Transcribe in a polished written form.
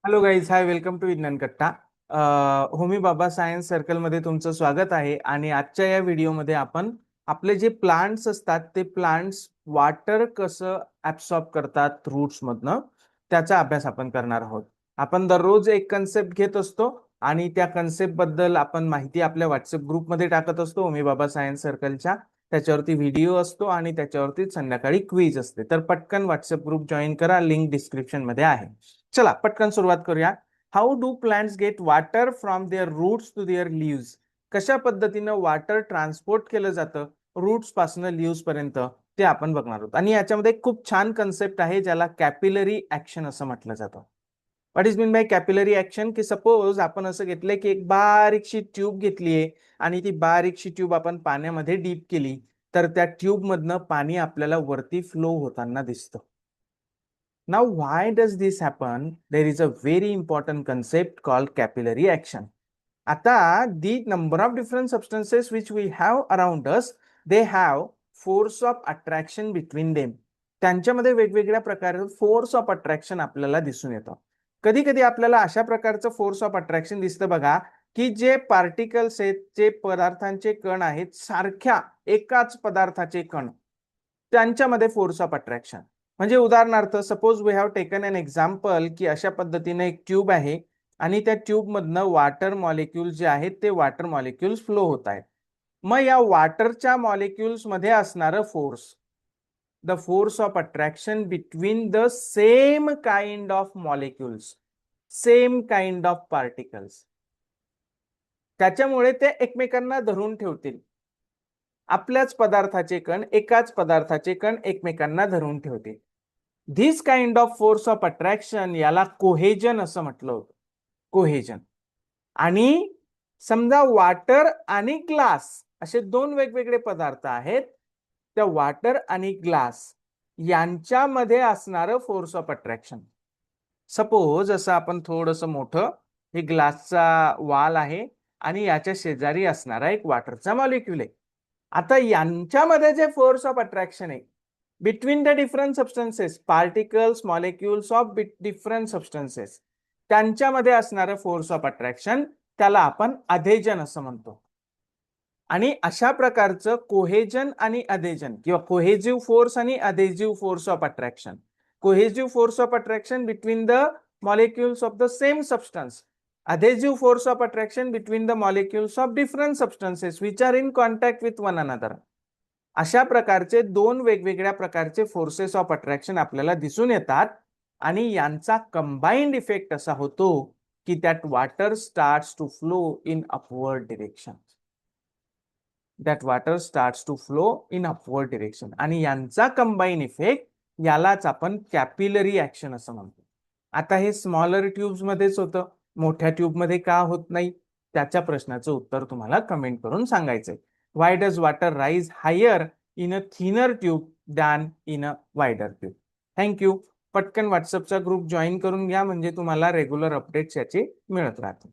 Hello guys, hi, welcome to Vigyan Katta. Homi बाबा science सर्कलमध्ये तुमचं स्वागत आहे. आणि आजच्या या व्हिडिओमध्ये आपण आपले जे प्लांट्स असतात ते प्लांट्स वॉटर कसं ऍब्सॉर्ब करतात रूट्स मधनं, त्याचा अभ्यास आपण करणार आहोत. आपण दररोज एक कन्सेप्ट घेत असतो आणि त्या कन्सेप्ट बद्दल आपण माहिती आपल्या व्हॉट्सअप ग्रुपमध्ये टाकत असतो होमी बाबा सायन्स सर्कलच्या. त्याच्यावरती व्हिडिओ असतो आणि त्याच्यावरती संध्याकाळी क्विज असते. तर पटकन व्हॉट्सअप ग्रुप जॉईन करा, लिंक डिस्क्रिप्शन मध्ये आहे. चला पटकन सुरुवात करूया. How do plants get water from their roots to their leaves? कशा पद्धतीनं वॉटर ट्रान्सपोर्ट केलं जातं रूट्स पासून लिव्स पर्यंत, ते आपण बघणार आहोत. आणि याच्यामध्ये खूप छान कन्सेप्ट आहे ज्याला कॅपिलरी ऍक्शन असं म्हटलं जातं. What is mean by capillary action? की सपोज आपण असं घेतलंय की एक बारीकशी ट्यूब घेतलीये आणि ती बारीकशी ट्यूब आपण पाण्यामध्ये डीप केली, तर त्या ट्यूब मधनं पाणी आपल्याला वरती फ्लो होताना दिसतं. Now, why does this happen? There is a very important concept called capillary action. आता the number of different substances which we have around us, they have force of attraction between them. त्यांच्यामध्ये वेगवेगळ्या प्रकारचं force of attraction आपल्याला दिसून येतं. कधी कधी आपल्याला अशा प्रकारचं फोर्स ऑफ अट्रॅक्शन दिसतं बघा, की जे पार्टिकल्स आहेत, जे पदार्थांचे कण आहेत, सारख्या एकाच पदार्थाचे कण, त्यांच्यामध्ये फोर्स ऑफ अट्रॅक्शन. म्हणजे उदाहरणार्थ suppose we have taken an example की अशा पद्धतीने एक ट्यूब आहे आणि त्या ट्यूब मधनं वॉटर मॉलिक्युल्स जे आहेत ते वॉटर मॉलिक्युल्स फ्लो होत आहेत. मग या वॉटरच्या मॉलिक्युल्स मध्ये असणारं force, the force of attraction between the same kind of molecules, same kind of particles, त्याच्यामुळे ते एकमेकांना धरून ठेवतील. आपल्याच पदार्थाचे कण, एकाच पदार्थाचे कण एकमेकांना धरून ठेवतील. This kind of force of attraction याला कोहेजन असं म्हटलं होतं. कोहेजन. आणि समजा वॉटर आणि ग्लास असे दोन वेगवेगळे पदार्थ आहेत, त्या वॉटर आणि ग्लास यांच्यामध्ये असणारं फोर्स ऑफ अट्रॅक्शन. सपोज असं आपण थोडंसं मोठं हे ग्लासचा वाल आहे आणि याच्या शेजारी असणारा एक वॉटरचा मॉलिक्युल आहे. आता यांच्यामध्ये जे फोर्स ऑफ अट्रॅक्शन आहे between the different substances, particles, molecules of different substances, त्यांच्यामध्ये असणारं फोर्स ऑफ अट्रॅक्शन त्याला आपण अधेजन असं म्हणतो. आणि अशा प्रकारचं कोहेजन आणि अधेजन किंवा कोहेजिव्ह फोर्स आणि adhesive force of attraction, cohesive force of attraction between the molecules of the same substance, adhesive force of attraction between the molecules of different substances which are in contact with one another. अशा प्रकारचे दोन वेगवेगळ्या प्रकारचे forces of attraction आपल्याला दिसून येतात आणि यांचा कंबाइंड इफेक्ट असा होतो की that water starts to flow in upward direction. That water starts to flow in upward direction. आणि यांचा कंबाईन इफेक्ट यालाच आपण कॅपिलरी ऍक्शन असं म्हणतो. आता हे स्मॉलर ट्यूब्स मध्येच होतं, मोठ्या ट्यूब मध्ये का होत नाही, त्याच्या प्रश्नाचं उत्तर तुम्हाला कमेंट करून सांगायचंय. Why does water rise higher in a thinner tube than in a wider tube? Thank you. पटकन व्हॉट्सअपचा ग्रुप जॉईन करून घ्या, म्हणजे तुम्हाला रेग्युलर अपडेट्स याचे मिळत राहतील.